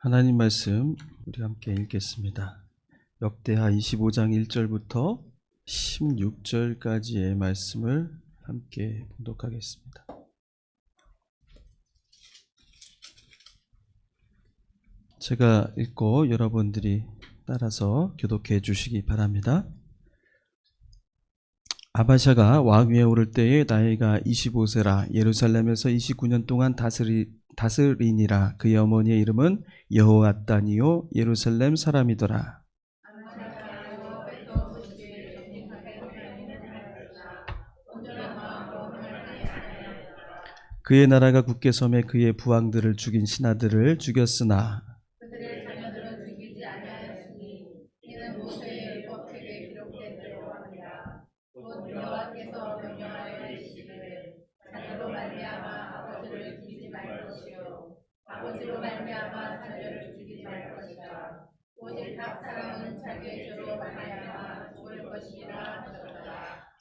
하나님 말씀 우리 함께 읽겠습니다. 역대하 25장 1절부터 16절까지의 말씀을 함께 봉독하겠습니다. 제가 읽고 여러분들이 따라서 교독해 주시기 바랍니다. 아바샤가 왕 위에 오를 때에 나이가 25세라 예루살렘에서 29년 동안 다스리니라. 그의 어머니의 이름은 여호앗단이요 예루살렘 사람이더라. 그의 나라가 굳게 섬에 그의 부왕들을 죽인 신하들을 죽였으나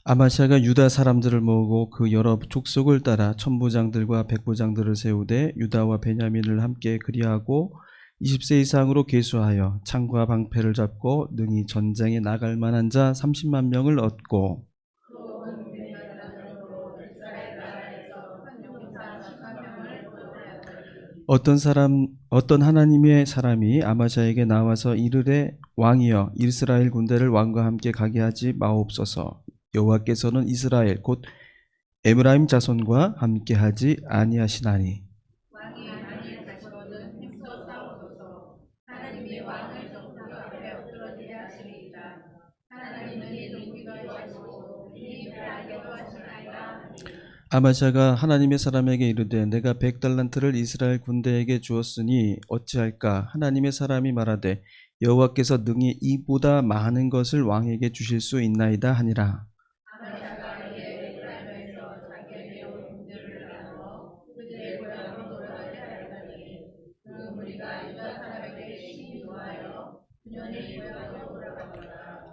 아마시아가 유다 사람들을 모으고 그 여러 족속을 따라 천부장들과 백부장들을 세우되 유다와 베냐민을 함께 그리하고 20세 이상으로 계수하여 창과 방패를 잡고 능히 전쟁에 나갈 만한 자 30만 명을 얻고 어떤 하나님의 사람이 아마시아에게 나와서 이르되 왕이여 이스라엘 군대를 왕과 함께 가게 하지 마옵소서. 여호와께서는 이스라엘 곧 에브라임 자손과 함께 하지 아니하시나니 아마시아가 하나님의 사람에게 이르되 내가 100달란트를 이스라엘 군대에게 주었으니 어찌할까? 하나님의 사람이 말하되 여호와께서 능히 이보다 많은 것을 왕에게 주실 수 있나이다 하니라.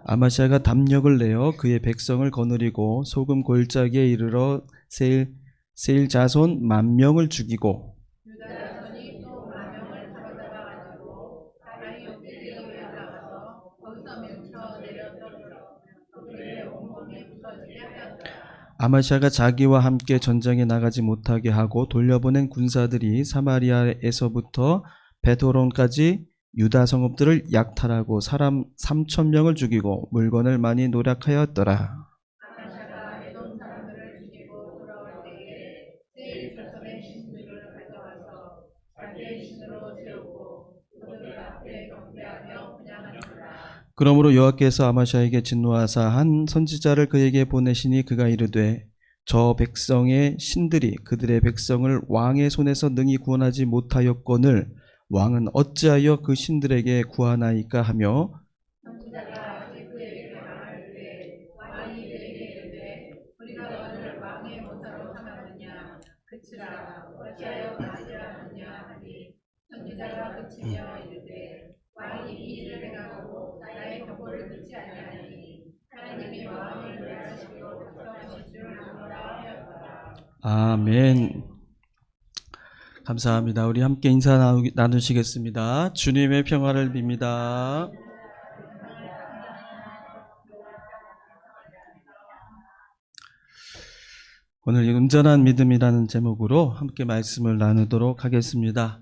아마시아가 담력을 내어 그의 백성을 거느리고 소금 골짜기에 이르러 세일 자손 10,000명을 죽이고 아마시아가 자기와 함께 전쟁에 나가지 못하게 하고 돌려보낸 군사들이 사마리아에서부터 베토론까지 유다 성읍들을 약탈하고 사람 3,000명을 죽이고 물건을 많이 노략하였더라. 그러므로 여호와께서 아마시아에게 진노하사 한 선지자를 그에게 보내시니 그가 이르되 저 백성의 신들이 그들의 백성을 왕의 손에서 능히 구원하지 못하였거늘 왕은 어찌하여 그 신들에게 구하나이까 하며 아멘. 감사합니다. 우리 함께 인사 나누시겠습니다. 주님의 평화를 빕니다. 오늘 온전한 믿음이라는 제목으로 함께 말씀을 나누도록 하겠습니다.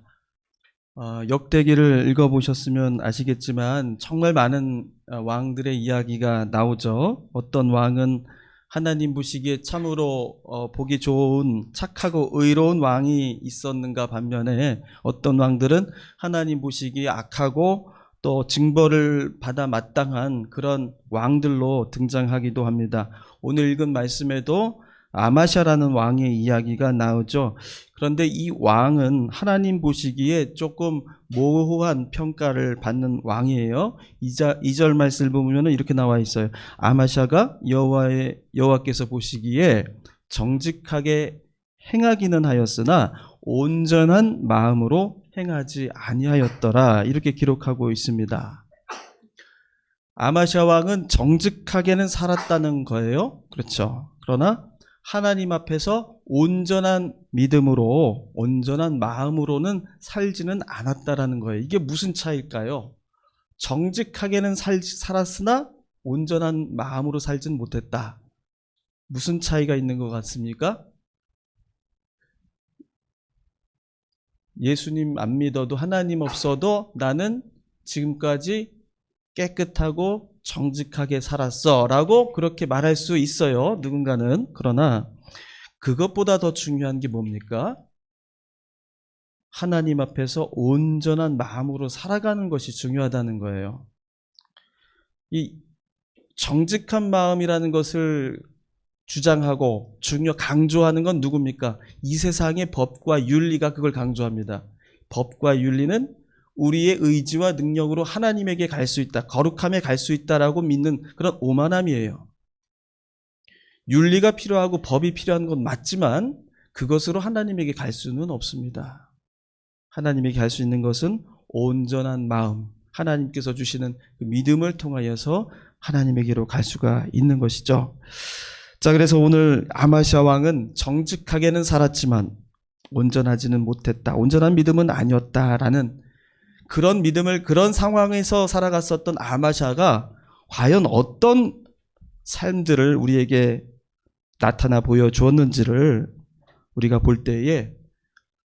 역대기를 읽어보셨으면 아시겠지만 정말 많은 왕들의 이야기가 나오죠. 어떤 왕은 하나님 보시기에 참으로 보기 좋은 착하고 의로운 왕이 있었는가 반면에 어떤 왕들은 하나님 보시기에 악하고 또 징벌을 받아 마땅한 그런 왕들로 등장하기도 합니다. 오늘 읽은 말씀에도 아마시아라는 왕의 이야기가 나오죠. 그런데 이 왕은 하나님 보시기에 조금 모호한 평가를 받는 왕이에요. 2절 말씀을 보면 이렇게 나와 있어요. 아마시아가 여호와께서 보시기에 정직하게 행하기는 하였으나 온전한 마음으로 행하지 아니하였더라. 이렇게 기록하고 있습니다. 아마시아 왕은 정직하게는 살았다는 거예요. 그렇죠. 그러나 하나님 앞에서 온전한 믿음으로, 온전한 마음으로는 살지는 않았다라는 거예요. 이게 무슨 차이일까요? 정직하게는 살았으나 온전한 마음으로 살진 못했다. 무슨 차이가 있는 것 같습니까? 예수님 안 믿어도, 하나님 없어도 나는 지금까지 깨끗하고 정직하게 살았어 라고 그렇게 말할 수 있어요, 누군가는. 그러나 그것보다 더 중요한 게 뭡니까? 하나님 앞에서 온전한 마음으로 살아가는 것이 중요하다는 거예요. 이 정직한 마음이라는 것을 주장하고 강조하는 건 누굽니까? 이 세상의 법과 윤리가 그걸 강조합니다. 법과 윤리는 우리의 의지와 능력으로 하나님에게 갈 수 있다, 거룩함에 갈 수 있다라고 믿는 그런 오만함이에요. 윤리가 필요하고 법이 필요한 건 맞지만 그것으로 하나님에게 갈 수는 없습니다. 하나님에게 갈 수 있는 것은 온전한 마음, 하나님께서 주시는 그 믿음을 통하여서 하나님에게로 갈 수가 있는 것이죠. 자, 그래서 오늘 아마시아 왕은 정직하게는 살았지만 온전하지는 못했다, 온전한 믿음은 아니었다라는 그런 믿음을, 그런 상황에서 살아갔었던 아마시아가 과연 어떤 삶들을 우리에게 나타나 보여주었는지를 우리가 볼 때에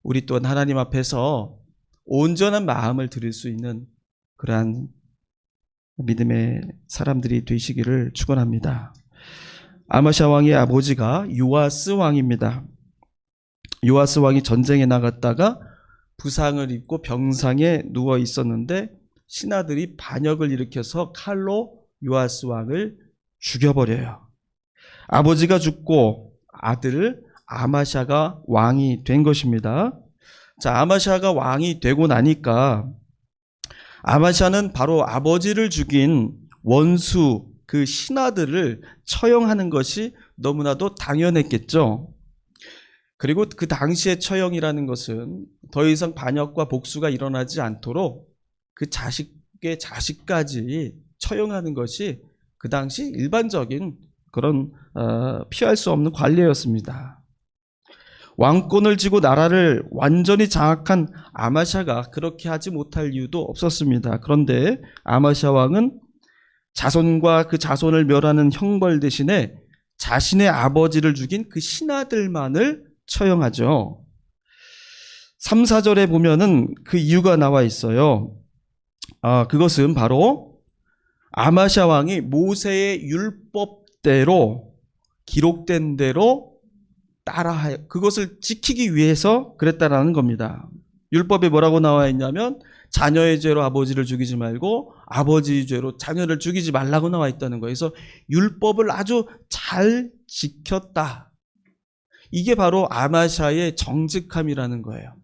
우리 또한 하나님 앞에서 온전한 마음을 드릴 수 있는 그러한 믿음의 사람들이 되시기를 축원합니다. 아마시아 왕의 아버지가 요아스 왕입니다. 요아스 왕이 전쟁에 나갔다가 부상을 입고 병상에 누워 있었는데 신하들이 반역을 일으켜서 칼로 요아스 왕을 죽여버려요. 아버지가 죽고 아들 아마시아가 왕이 된 것입니다. 자, 아마시아가 왕이 되고 나니까 아마시아는 바로 아버지를 죽인 원수 그 신하들을 처형하는 것이 너무나도 당연했겠죠. 그리고 그 당시의 처형이라는 것은 더 이상 반역과 복수가 일어나지 않도록 그 자식의 자식까지 처형하는 것이 그 당시 일반적인 그런 피할 수 없는 관례였습니다. 왕권을 쥐고 나라를 완전히 장악한 아마시아가 그렇게 하지 못할 이유도 없었습니다. 그런데 아마시아 왕은 자손과 그 자손을 멸하는 형벌 대신에 자신의 아버지를 죽인 그 신하들만을 처형하죠. 3, 4절에 보면은 그 이유가 나와 있어요. 그것은 바로 아마시아 왕이 모세의 율법대로 기록된 대로 따라하여 그것을 지키기 위해서 그랬다라는 겁니다. 율법에 뭐라고 나와 있냐면 자녀의 죄로 아버지를 죽이지 말고 아버지의 죄로 자녀를 죽이지 말라고 나와 있다는 거예요. 그래서 율법을 아주 잘 지켰다. 이게 바로 아마시아의 정직함이라는 거예요.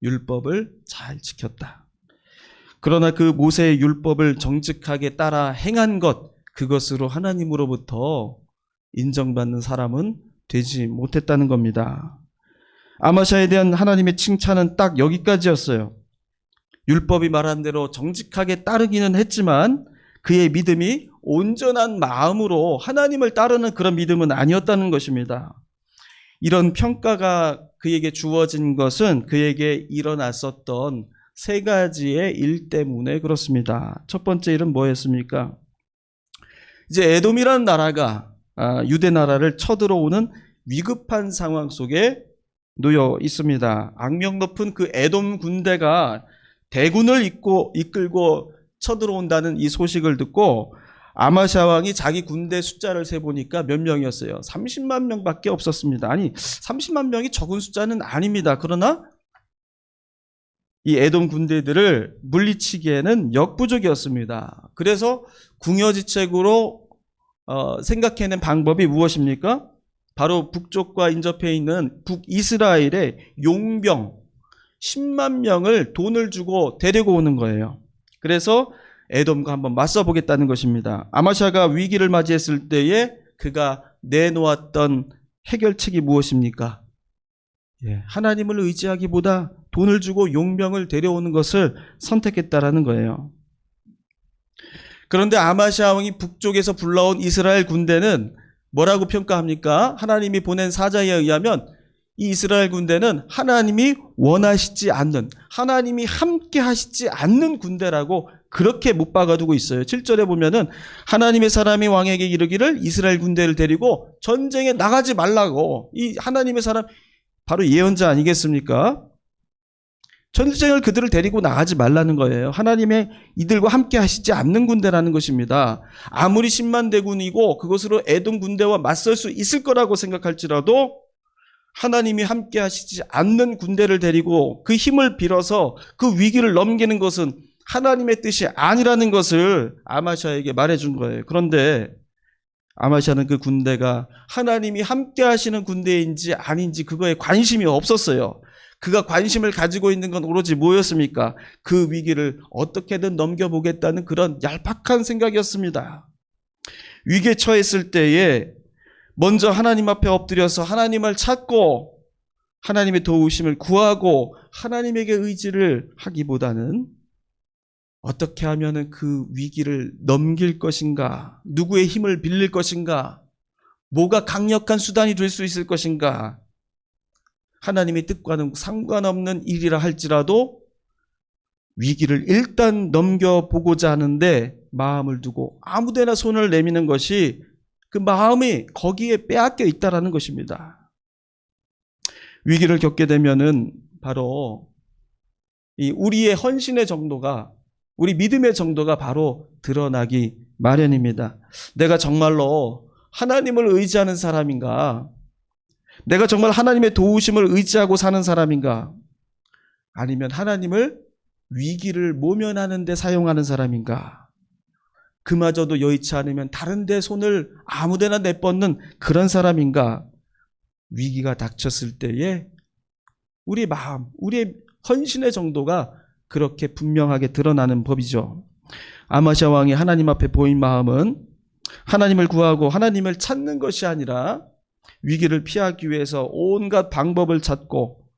율법을 잘 지켰다. 그러나 그 모세의 율법을 정직하게 따라 행한 것, 그것으로 하나님으로부터 인정받는 사람은 되지 못했다는 겁니다. 아마시아에 대한 하나님의 칭찬은 딱 여기까지였어요. 율법이 말한 대로 정직하게 따르기는 했지만 그의 믿음이 온전한 마음으로 하나님을 따르는 그런 믿음은 아니었다는 것입니다. 이런 평가가 그에게 주어진 것은 그에게 일어났었던 세 가지의 일 때문에 그렇습니다. 첫 번째 일은 뭐였습니까? 이제 에돔이라는 나라가 유대 나라를 쳐들어오는 위급한 상황 속에 놓여 있습니다. 악명 높은 그 에돔 군대가 대군을 이끌고 쳐들어온다는 이 소식을 듣고 아마시아 왕이 자기 군대 숫자를 세보니까 몇 명이었어요? 30만 명밖에 없었습니다. 아니, 30만 명이 적은 숫자는 아닙니다. 그러나 이 에돔 군대들을 물리치기에는 역부족이었습니다. 그래서 궁여지책으로 생각해낸 방법이 무엇입니까? 바로 북쪽과 인접해 있는 북이스라엘의 용병 10만 명을 돈을 주고 데리고 오는 거예요. 그래서 에돔과 한번 맞서 보겠다는 것입니다. 아마시아가 위기를 맞이했을 때에 그가 내놓았던 해결책이 무엇입니까? 하나님을 의지하기보다 돈을 주고 용병을 데려오는 것을 선택했다라는 거예요. 그런데 아마시아 왕이 북쪽에서 불러온 이스라엘 군대는 뭐라고 평가합니까? 하나님이 보낸 사자에 의하면 이 이스라엘 군대는 하나님이 원하시지 않는, 하나님이 함께 하시지 않는 군대라고 그렇게 못 박아두고 있어요. 7절에 보면은 하나님의 사람이 왕에게 이르기를 이스라엘 군대를 데리고 전쟁에 나가지 말라고. 이 하나님의 사람 바로 예언자 아니겠습니까? 전쟁을 그들을 데리고 나가지 말라는 거예요. 하나님의 이들과 함께 하시지 않는 군대라는 것입니다. 아무리 10만 대군이고 그것으로 에돔 군대와 맞설 수 있을 거라고 생각할지라도 하나님이 함께 하시지 않는 군대를 데리고 그 힘을 빌어서 그 위기를 넘기는 것은 하나님의 뜻이 아니라는 것을 아마샤에게 말해준 거예요. 그런데 아마샤는 그 군대가 하나님이 함께 하시는 군대인지 아닌지 그거에 관심이 없었어요. 그가 관심을 가지고 있는 건 오로지 뭐였습니까? 그 위기를 어떻게든 넘겨보겠다는 그런 얄팍한 생각이었습니다. 위기에 처했을 때에 먼저 하나님 앞에 엎드려서 하나님을 찾고 하나님의 도우심을 구하고 하나님에게 의지를 하기보다는 어떻게 하면 그 위기를 넘길 것인가? 누구의 힘을 빌릴 것인가? 뭐가 강력한 수단이 될 수 있을 것인가? 하나님의 뜻과는 상관없는 일이라 할지라도 위기를 일단 넘겨보고자 하는데 마음을 두고 아무데나 손을 내미는 것이 그 마음이 거기에 빼앗겨 있다라는 것입니다. 위기를 겪게 되면은 바로 이 우리의 헌신의 정도가, 우리 믿음의 정도가 바로 드러나기 마련입니다. 내가 정말로 하나님을 의지하는 사람인가? 내가 정말 하나님의 도우심을 의지하고 사는 사람인가? 아니면 하나님을 위기를 모면하는 데 사용하는 사람인가? 그마저도 여의치 않으면 다른 데 손을 아무데나 내뻗는 그런 사람인가? 위기가 닥쳤을 때에 우리 마음, 우리의 헌신의 정도가 그렇게 분명하게 드러나는 법이죠. 아마샤 왕이 하나님 앞에 보인 마음은 하나님을 구하고 하나님을 찾는 것이 아니라 위기를 피하기 위해서 온갖 방법을 찾고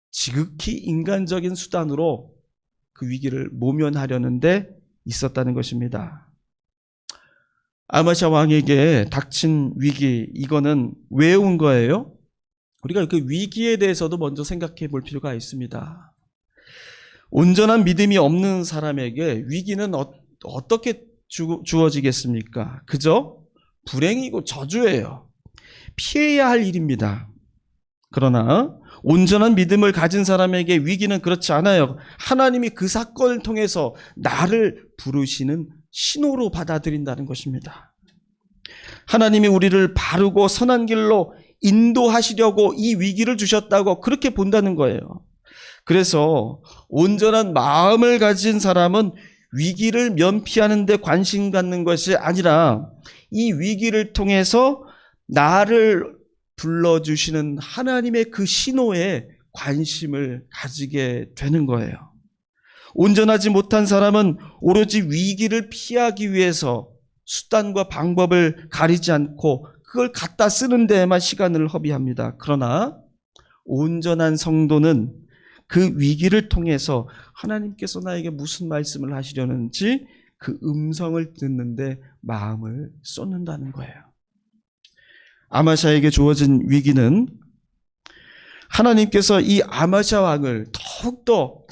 지극히 인간적인 수단으로 그 위기를 모면하려는 데 있었다는 것입니다. 아마샤 왕에게 닥친 위기, 이거는 왜 온 거예요? 우리가 그 위기에 대해서도 먼저 생각해 볼 필요가 있습니다. 온전한 믿음이 없는 사람에게 위기는 어떻게 주어지겠습니까? 그저 불행이고 저주예요. 피해야 할 일입니다. 그러나 온전한 믿음을 가진 사람에게 위기는 그렇지 않아요. 하나님이 그 사건을 통해서 나를 부르시는 신호로 받아들인다는 것입니다. 하나님이 우리를 바르고 선한 길로 인도하시려고 이 위기를 주셨다고 그렇게 본다는 거예요. 그래서 온전한 마음을 가진 사람은 위기를 면피하는 데 관심 갖는 것이 아니라 이 위기를 통해서 나를 불러주시는 하나님의 그 신호에 관심을 가지게 되는 거예요. 온전하지 못한 사람은 오로지 위기를 피하기 위해서 수단과 방법을 가리지 않고 그걸 갖다 쓰는 데에만 시간을 허비합니다. 그러나 온전한 성도는 그 위기를 통해서 하나님께서 나에게 무슨 말씀을 하시려는지 그 음성을 듣는데 마음을 쏟는다는 거예요. 아마샤에게 주어진 위기는 하나님께서 이 아마샤 왕을 더욱더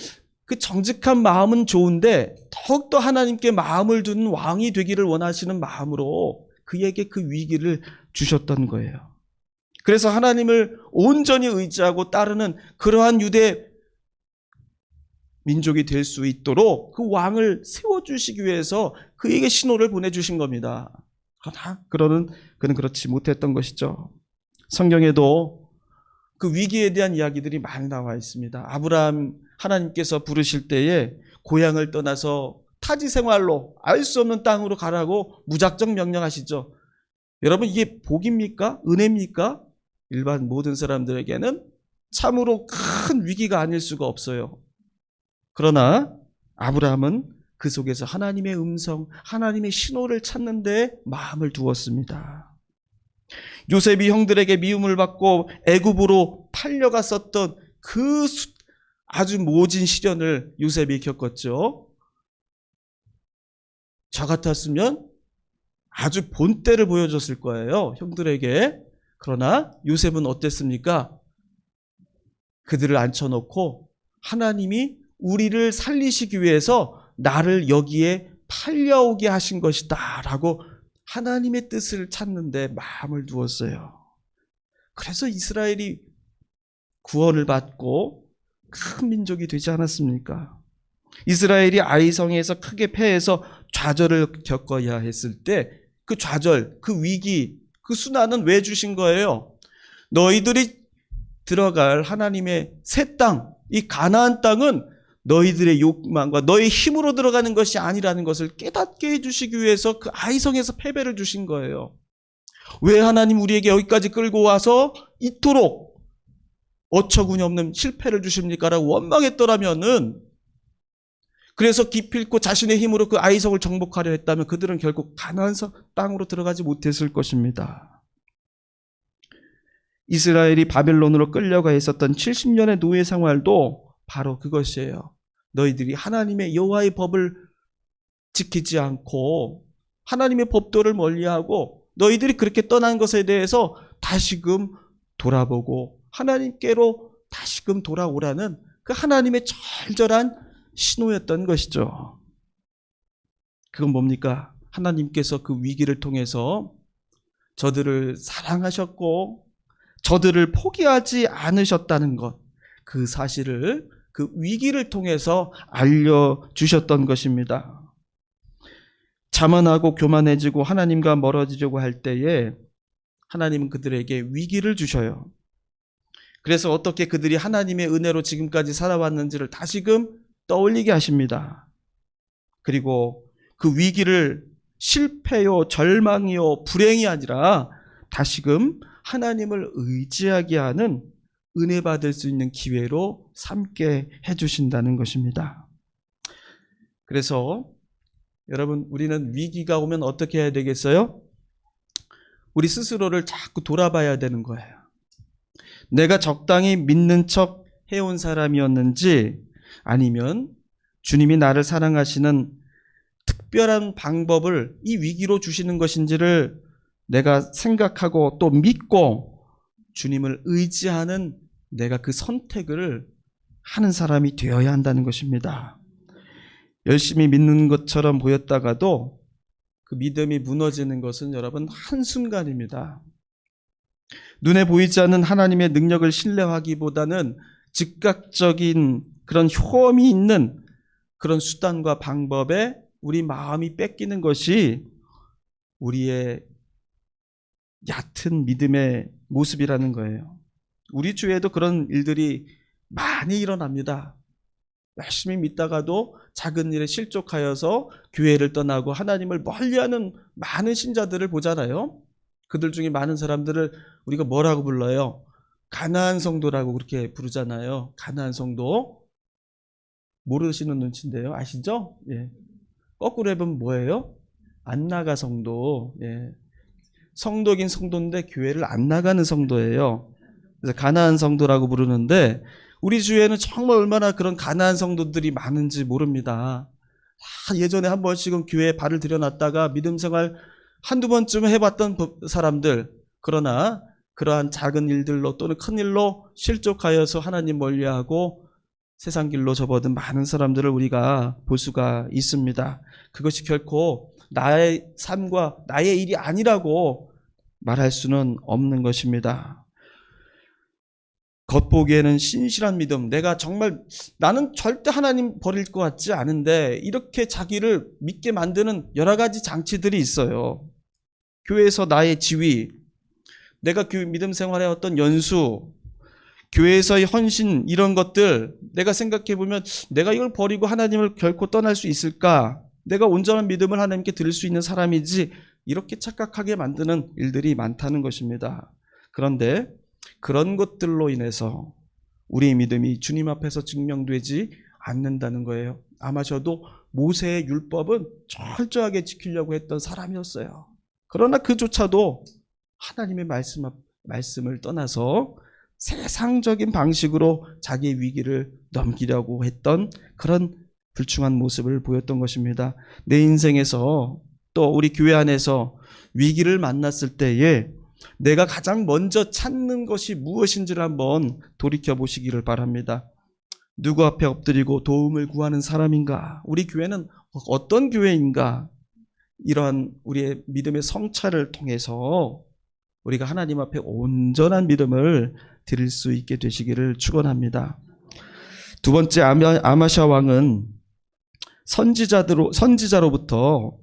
그 정직한 마음은 좋은데 더욱더 하나님께 마음을 두는 왕이 되기를 원하시는 마음으로 그에게 그 위기를 주셨던 거예요. 그래서 하나님을 온전히 의지하고 따르는 그러한 유대 민족이 될 수 있도록 그 왕을 세워주시기 위해서 그에게 신호를 보내주신 겁니다. 그러나 그는 그렇지 못했던 것이죠. 성경에도 그 위기에 대한 이야기들이 많이 나와 있습니다. 아브라함 하나님께서 부르실 때에 고향을 떠나서 타지 생활로 알 수 없는 땅으로 가라고 무작정 명령하시죠. 여러분, 이게 복입니까? 은혜입니까? 일반 모든 사람들에게는 참으로 큰 위기가 아닐 수가 없어요. 그러나 아브라함은 그 속에서 하나님의 음성, 하나님의 신호를 찾는 데 마음을 두었습니다. 요셉이 형들에게 미움을 받고 애굽으로 팔려갔었던 그 아주 모진 시련을 요셉이 겪었죠. 저 같았으면 아주 본때를 보여줬을 거예요, 형들에게. 그러나 요셉은 어땠습니까? 그들을 앉혀놓고 하나님이 우리를 살리시기 위해서 나를 여기에 팔려오게 하신 것이다 라고 하나님의 뜻을 찾는데 마음을 두었어요. 그래서 이스라엘이 구원을 받고 큰 민족이 되지 않았습니까? 이스라엘이 아이성에서 크게 패해서 좌절을 겪어야 했을 때 그 좌절, 그 위기, 그 순환은 왜 주신 거예요? 너희들이 들어갈 하나님의 새 땅, 이 가나안 땅은 너희들의 욕망과 너의 힘으로 들어가는 것이 아니라는 것을 깨닫게 해주시기 위해서 그 아이성에서 패배를 주신 거예요. 왜 하나님 우리에게 여기까지 끌고 와서 이토록 어처구니 없는 실패를 주십니까? 라고 원망했더라면은, 그래서 기필코 자신의 힘으로 그 아이성을 정복하려 했다면 그들은 결국 가나안 땅으로 들어가지 못했을 것입니다. 이스라엘이 바벨론으로 끌려가 있었던 70년의 노예 생활도 바로 그것이에요. 너희들이 하나님의 여호와의 법을 지키지 않고 하나님의 법도를 멀리하고 너희들이 그렇게 떠난 것에 대해서 다시금 돌아보고 하나님께로 다시금 돌아오라는 그 하나님의 절절한 신호였던 것이죠. 그건 뭡니까? 하나님께서 그 위기를 통해서 저들을 사랑하셨고 저들을 포기하지 않으셨다는 것, 그 사실을 그 위기를 통해서 알려주셨던 것입니다. 자만하고 교만해지고 하나님과 멀어지려고 할 때에 하나님은 그들에게 위기를 주셔요. 그래서 어떻게 그들이 하나님의 은혜로 지금까지 살아왔는지를 다시금 떠올리게 하십니다. 그리고 그 위기를 실패요, 절망이요, 불행이 아니라 다시금 하나님을 의지하게 하는 은혜 받을 수 있는 기회로 삼게 해주신다는 것입니다. 그래서 여러분, 우리는 위기가 오면 어떻게 해야 되겠어요? 우리 스스로를 자꾸 돌아봐야 되는 거예요. 내가 적당히 믿는 척 해온 사람이었는지, 아니면 주님이 나를 사랑하시는 특별한 방법을 이 위기로 주시는 것인지를 내가 생각하고 또 믿고 주님을 의지하는 내가 그 선택을 하는 사람이 되어야 한다는 것입니다. 열심히 믿는 것처럼 보였다가도 그 믿음이 무너지는 것은 여러분 한순간입니다. 눈에 보이지 않는 하나님의 능력을 신뢰하기보다는 즉각적인 그런 효험이 있는 그런 수단과 방법에 우리 마음이 뺏기는 것이 우리의 얕은 믿음의 모습이라는 거예요. 우리 주위에도 그런 일들이 많이 일어납니다. 열심히 믿다가도 작은 일에 실족하여서 교회를 떠나고 하나님을 멀리하는 많은 신자들을 보잖아요. 그들 중에 많은 사람들을 우리가 뭐라고 불러요? 가나안 성도라고 그렇게 부르잖아요. 가나안 성도. 모르시는 눈치인데요. 아시죠? 예. 거꾸로 해보면 뭐예요? 안 나가 성도. 예. 성도긴 성도인데 교회를 안 나가는 성도예요. 그래서 가나안 성도라고 부르는데 우리 주위에는 정말 얼마나 그런 가나안 성도들이 많은지 모릅니다. 예전에 한 번씩은 교회에 발을 들여놨다가 믿음 생활 한두 번쯤 해봤던 사람들, 그러나 그러한 작은 일들로 또는 큰 일로 실족하여서 하나님 멀리하고 세상 길로 접어든 많은 사람들을 우리가 볼 수가 있습니다. 그것이 결코 나의 삶과 나의 일이 아니라고 말할 수는 없는 것입니다. 겉보기에는 신실한 믿음, 나는 절대 하나님 버릴 것 같지 않은데 이렇게 자기를 믿게 만드는 여러 가지 장치들이 있어요. 교회에서 나의 지위, 내가 믿음 생활의 어떤 연수, 교회에서의 헌신, 이런 것들 내가 생각해보면 내가 이걸 버리고 하나님을 결코 떠날 수 있을까? 내가 온전한 믿음을 하나님께 드릴 수 있는 사람이지, 이렇게 착각하게 만드는 일들이 많다는 것입니다. 그런데 그런 것들로 인해서 우리의 믿음이 주님 앞에서 증명되지 않는다는 거예요. 아마 저도 모세의 율법은 철저하게 지키려고 했던 사람이었어요. 그러나 그조차도 하나님의 말씀을 떠나서 세상적인 방식으로 자기의 위기를 넘기려고 했던 그런 불충한 모습을 보였던 것입니다. 내 인생에서 또 우리 교회 안에서 위기를 만났을 때에 내가 가장 먼저 찾는 것이 무엇인지를 한번 돌이켜 보시기를 바랍니다. 누구 앞에 엎드리고 도움을 구하는 사람인가? 우리 교회는 어떤 교회인가? 이러한 우리의 믿음의 성찰을 통해서 우리가 하나님 앞에 온전한 믿음을 드릴 수 있게 되시기를 축원합니다. 두 번째, 아마샤 왕은 선지자로부터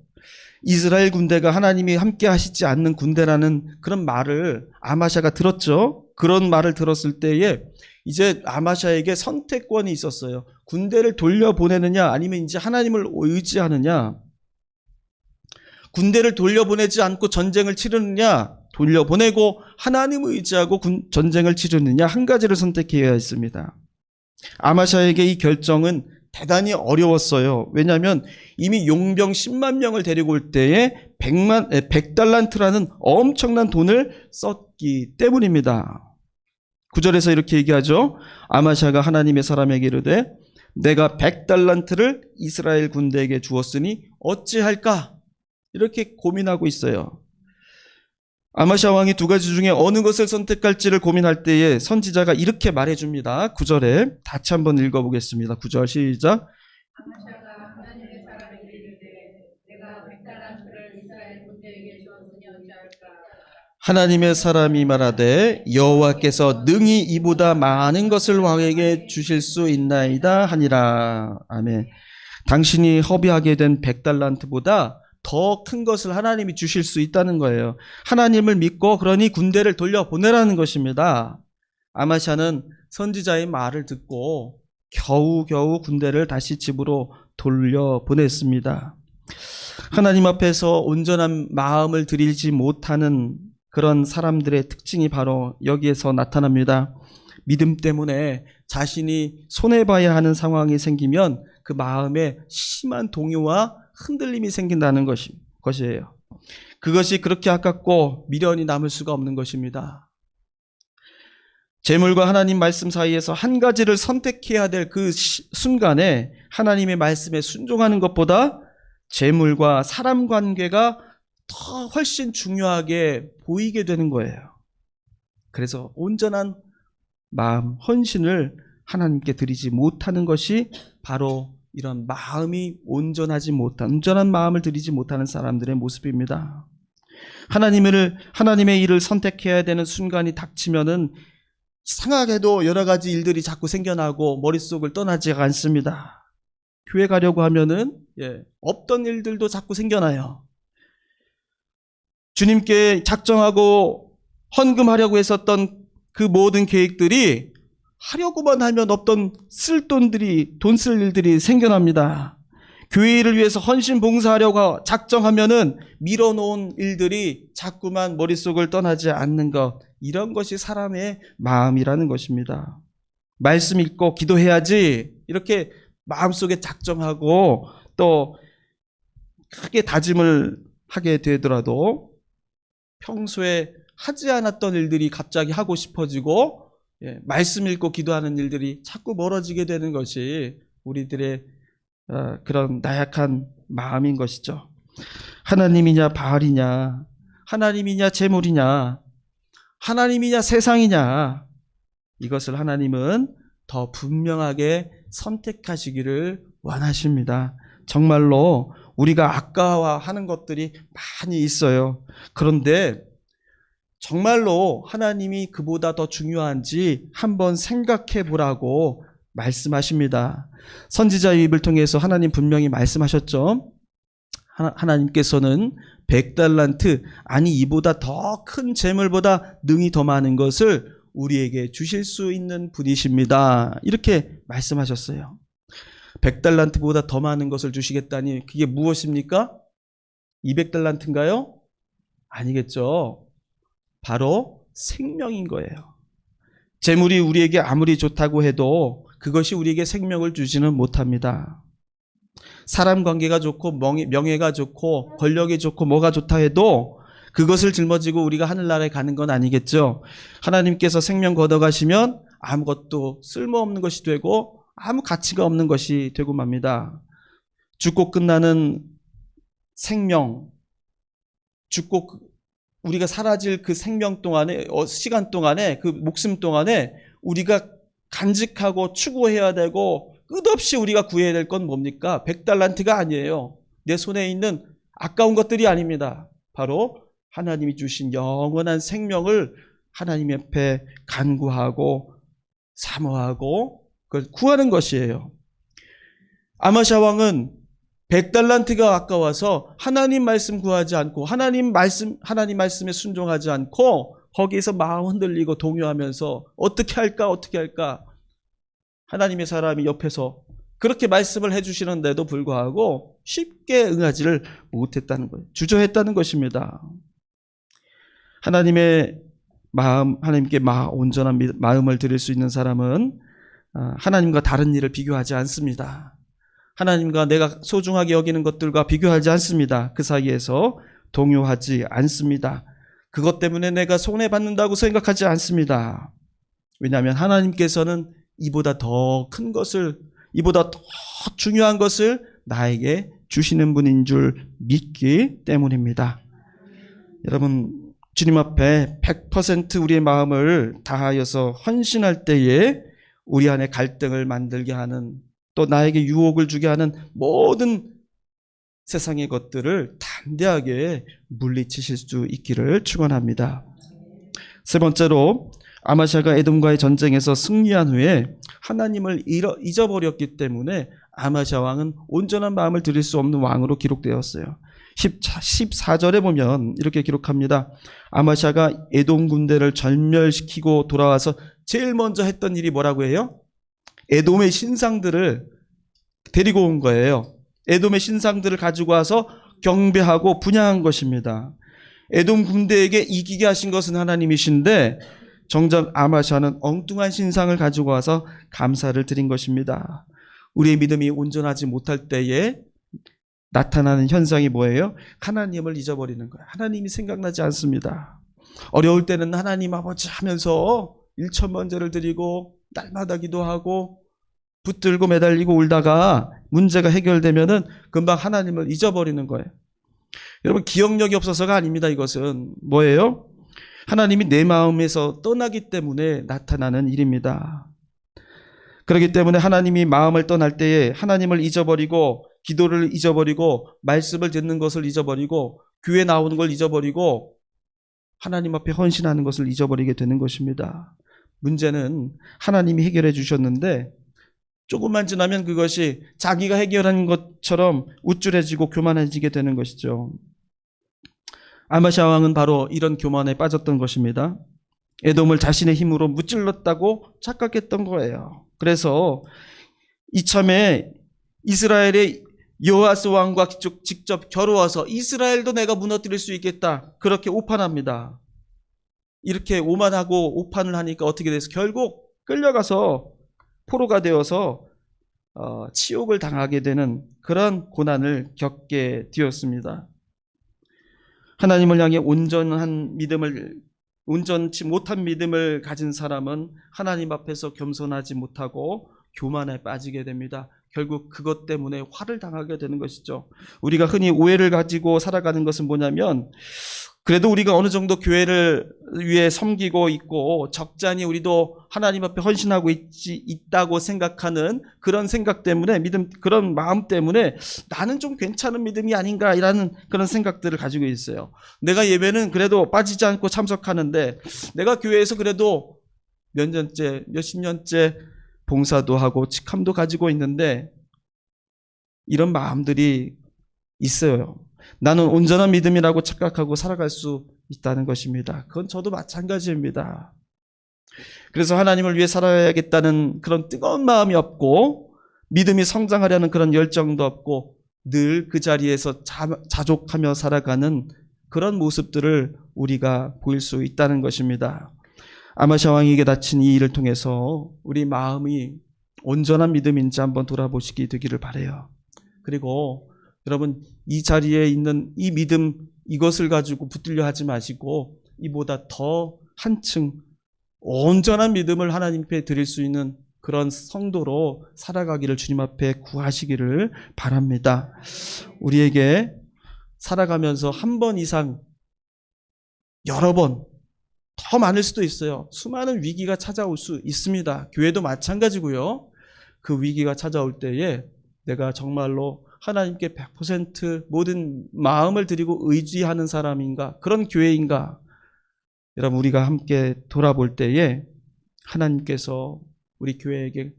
이스라엘 군대가 하나님이 함께 하시지 않는 군대라는 그런 말을 아마샤가 들었죠. 그런 말을 들었을 때에 이제 아마샤에게 선택권이 있었어요. 군대를 돌려보내느냐 아니면 이제 하나님을 의지하느냐. 군대를 돌려보내지 않고 전쟁을 치르느냐, 돌려보내고 하나님을 의지하고 전쟁을 치르느냐, 한 가지를 선택해야 했습니다. 아마샤에게 이 결정은 대단히 어려웠어요. 왜냐하면 이미 용병 10만 명을 데리고 올 때에 100달란트라는 엄청난 돈을 썼기 때문입니다. 9절에서 이렇게 얘기하죠. 아마샤가 하나님의 사람에게 이르되 내가 100달란트를 이스라엘 군대에게 주었으니 어찌할까? 이렇게 고민하고 있어요. 아마샤 왕이 두 가지 중에 어느 것을 선택할지를 고민할 때에 선지자가 이렇게 말해줍니다. 9절에 다시 한번 읽어보겠습니다. 9절 시작. 아마샤가 하나님의 사람에게 이르되 내가 100달란트를 이스라엘 군대에게 주었으니 어찌할까? 하나님의 사람이 말하되 여호와께서 능히 이보다 많은 것을 왕에게 주실 수 있나이다 하니라. 아멘. 당신이 허비하게 된 100달란트보다 더 큰 것을 하나님이 주실 수 있다는 거예요. 하나님을 믿고 그러니 군대를 돌려보내라는 것입니다. 아마샤는 선지자의 말을 듣고 겨우겨우 군대를 다시 집으로 돌려보냈습니다. 하나님 앞에서 온전한 마음을 드리지 못하는 그런 사람들의 특징이 바로 여기에서 나타납니다. 믿음 때문에 자신이 손해봐야 하는 상황이 생기면 그 마음에 심한 동요와 흔들림이 생긴다는 것이에요. 그것이 그렇게 아깝고 미련이 남을 수가 없는 것입니다. 재물과 하나님 말씀 사이에서 한 가지를 선택해야 될 그 순간에 하나님의 말씀에 순종하는 것보다 재물과 사람 관계가 더 훨씬 중요하게 보이게 되는 거예요. 그래서 온전한 마음, 헌신을 하나님께 드리지 못하는 것이 바로 이런 마음이 온전한 마음을 드리지 못하는 사람들의 모습입니다. 하나님의 일을 선택해야 되는 순간이 닥치면은 이상하게도 여러 가지 일들이 자꾸 생겨나고 머릿속을 떠나지가 않습니다. 교회 가려고 하면은 없던 일들도 자꾸 생겨나요. 주님께 작정하고 헌금하려고 했었던 그 모든 계획들이 하려고만 하면 없던 돈 쓸 일들이 생겨납니다. 교회를 위해서 헌신 봉사하려고 작정하면은 밀어놓은 일들이 자꾸만 머릿속을 떠나지 않는 것, 이런 것이 사람의 마음이라는 것입니다. 말씀 읽고 기도해야지 이렇게 마음속에 작정하고 또 크게 다짐을 하게 되더라도 평소에 하지 않았던 일들이 갑자기 하고 싶어지고 말씀 읽고 기도하는 일들이 자꾸 멀어지게 되는 것이 우리들의 그런 나약한 마음인 것이죠. 하나님이냐 바알이냐, 하나님이냐 재물이냐, 하나님이냐 세상이냐, 이것을 하나님은 더 분명하게 선택하시기를 원하십니다. 정말로 우리가 아까워하는 것들이 많이 있어요. 그런데 정말로 하나님이 그보다 더 중요한지 한번 생각해 보라고 말씀하십니다. 선지자의 입을 통해서 하나님 분명히 말씀하셨죠. 하나님께서는 100달란트, 아니 이보다 더 큰 재물보다 능히 더 많은 것을 우리에게 주실 수 있는 분이십니다. 이렇게 말씀하셨어요. 100달란트보다 더 많은 것을 주시겠다니 그게 무엇입니까? 200달란트인가요? 아니겠죠. 바로 생명인 거예요. 재물이 우리에게 아무리 좋다고 해도 그것이 우리에게 생명을 주지는 못합니다. 사람 관계가 좋고 명예가 좋고 권력이 좋고 뭐가 좋다 해도 그것을 짊어지고 우리가 하늘나라에 가는 건 아니겠죠. 하나님께서 생명 걷어가시면 아무것도 쓸모없는 것이 되고 아무 가치가 없는 것이 되고 맙니다. 죽고 끝나는 생명, 죽고 우리가 사라질 그 생명 동안에, 시간 동안에, 그 목숨 동안에 우리가 간직하고 추구해야 되고 끝없이 우리가 구해야 될 건 뭡니까? 100달란트가 아니에요. 내 손에 있는 아까운 것들이 아닙니다. 바로 하나님이 주신 영원한 생명을 하나님 옆에 간구하고 사모하고 그걸 구하는 것이에요. 아마샤 왕은 100달란트가 아까워서 하나님 말씀 구하지 않고 하나님 말씀에 순종하지 않고 거기에서 마음 흔들리고 동요하면서 어떻게 할까 하나님의 사람이 옆에서 그렇게 말씀을 해주시는데도 불구하고 쉽게 응하지를 못했다는 거예요. 주저했다는 것입니다. 하나님께 온전한 마음을 드릴 수 있는 사람은 하나님과 다른 일을 비교하지 않습니다. 하나님과 내가 소중하게 여기는 것들과 비교하지 않습니다. 그 사이에서 동요하지 않습니다. 그것 때문에 내가 손해받는다고 생각하지 않습니다. 왜냐하면 하나님께서는 이보다 더 큰 것을, 이보다 더 중요한 것을 나에게 주시는 분인 줄 믿기 때문입니다. 여러분, 주님 앞에 100% 우리의 마음을 다하여서 헌신할 때에 우리 안에 갈등을 만들게 하는, 또 나에게 유혹을 주게 하는 모든 세상의 것들을 담대하게 물리치실 수 있기를 축원합니다. 세 번째로, 아마샤가 에돔과의 전쟁에서 승리한 후에 하나님을 잊어버렸기 때문에 아마샤 왕은 온전한 마음을 드릴 수 없는 왕으로 기록되었어요. 14절에 보면 이렇게 기록합니다. 아마샤가 에돔 군대를 전멸시키고 돌아와서 제일 먼저 했던 일이 뭐라고 해요? 에돔의 신상들을 데리고 온 거예요. 에돔의 신상들을 가지고 와서 경배하고 분향한 것입니다. 에돔 군대에게 이기게 하신 것은 하나님이신데 정작 아마샤는 엉뚱한 신상을 가지고 와서 감사를 드린 것입니다. 우리의 믿음이 온전하지 못할 때에 나타나는 현상이 뭐예요? 하나님을 잊어버리는 거예요. 하나님이 생각나지 않습니다. 어려울 때는 하나님 아버지 하면서 일천번제를 드리고 날마다 기도하고 붙들고 매달리고 울다가 문제가 해결되면은 금방 하나님을 잊어버리는 거예요. 여러분, 기억력이 없어서가 아닙니다. 이것은 뭐예요? 하나님이 내 마음에서 떠나기 때문에 나타나는 일입니다. 그렇기 때문에 하나님이 마음을 떠날 때에 하나님을 잊어버리고 기도를 잊어버리고 말씀을 듣는 것을 잊어버리고 교회 나오는 걸 잊어버리고 하나님 앞에 헌신하는 것을 잊어버리게 되는 것입니다. 문제는 하나님이 해결해 주셨는데 조금만 지나면 그것이 자기가 해결한 것처럼 우쭐해지고 교만해지게 되는 것이죠. 아마샤 왕은 바로 이런 교만에 빠졌던 것입니다. 에돔을 자신의 힘으로 무찔렀다고 착각했던 거예요. 그래서 이참에 이스라엘의 여호아스 왕과 직접 겨루어서 이스라엘도 내가 무너뜨릴 수 있겠다, 그렇게 오판합니다. 이렇게 오만하고 오판을 하니까 어떻게 돼서 결국 끌려가서 포로가 되어서 치욕을 당하게 되는 그런 고난을 겪게 되었습니다. 하나님을 향해 온전치 못한 믿음을 가진 사람은 하나님 앞에서 겸손하지 못하고 교만에 빠지게 됩니다. 결국 그것 때문에 화를 당하게 되는 것이죠. 우리가 흔히 오해를 가지고 살아가는 것은 뭐냐면, 그래도 우리가 어느 정도 교회를 위해 섬기고 있고 적잖이 우리도 하나님 앞에 헌신하고 있다고 생각하는 그런 생각 때문에, 그런 마음 때문에 나는 좀 괜찮은 믿음이 아닌가라는 그런 생각들을 가지고 있어요. 내가 예배는 그래도 빠지지 않고 참석하는데, 내가 교회에서 그래도 몇십 년째 봉사도 하고 직함도 가지고 있는데, 이런 마음들이 있어요. 나는 온전한 믿음이라고 착각하고 살아갈 수 있다는 것입니다. 그건 저도 마찬가지입니다. 그래서 하나님을 위해 살아야겠다는 그런 뜨거운 마음이 없고, 믿음이 성장하려는 그런 열정도 없고, 늘 그 자리에서 자족하며 살아가는 그런 모습들을 우리가 보일 수 있다는 것입니다. 아마샤 왕에게 닥친 이 일을 통해서 우리 마음이 온전한 믿음인지 한번 돌아보시기 되기를 바라요. 그리고 여러분, 이 자리에 있는 이 믿음, 이것을 가지고 붙들려 하지 마시고 이보다 더 한층 온전한 믿음을 하나님께 드릴 수 있는 그런 성도로 살아가기를 주님 앞에 구하시기를 바랍니다. 우리에게 살아가면서 한 번 이상 여러 번, 더 많을 수도 있어요. 수많은 위기가 찾아올 수 있습니다. 교회도 마찬가지고요. 그 위기가 찾아올 때에 내가 정말로 하나님께 100% 모든 마음을 드리고 의지하는 사람인가? 그런 교회인가? 여러분, 우리가 함께 돌아볼 때에 하나님께서 우리 교회에게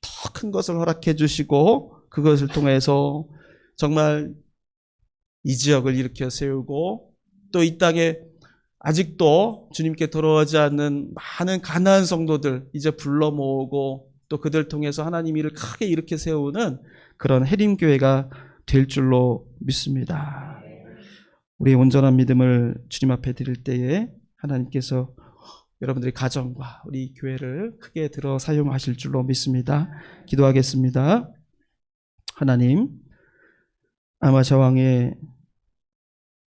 더 큰 것을 허락해 주시고 그것을 통해서 정말 이 지역을 일으켜 세우고 또 이 땅에 아직도 주님께 돌아오지 않는 많은 가나안 성도들 이제 불러 모으고 또 그들 통해서 하나님 일을 크게 일으켜 세우는 그런 해림교회가 될 줄로 믿습니다. 우리의 온전한 믿음을 주님 앞에 드릴 때에 하나님께서 여러분들의 가정과 우리 교회를 크게 들어 사용하실 줄로 믿습니다. 기도하겠습니다. 하나님, 아마샤 왕의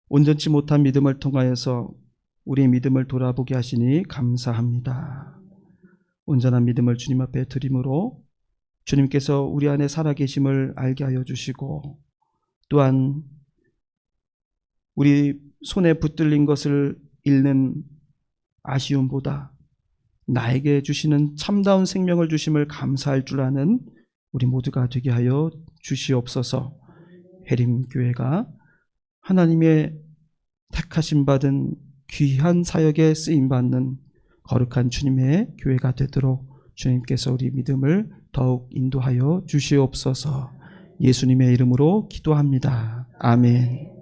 온전치 못한 믿음을 통하여서 우리의 믿음을 돌아보게 하시니 감사합니다. 온전한 믿음을 주님 앞에 드림으로 주님께서 우리 안에 살아계심을 알게 하여 주시고 또한 우리 손에 붙들린 것을 잃는 아쉬움보다 나에게 주시는 참다운 생명을 주심을 감사할 줄 아는 우리 모두가 되게 하여 주시옵소서. 해림교회가 하나님의 택하심 받은 귀한 사역에 쓰임받는 거룩한 주님의 교회가 되도록 주님께서 우리 믿음을 더욱 인도하여 주시옵소서. 예수님의 이름으로 기도합니다. 아멘.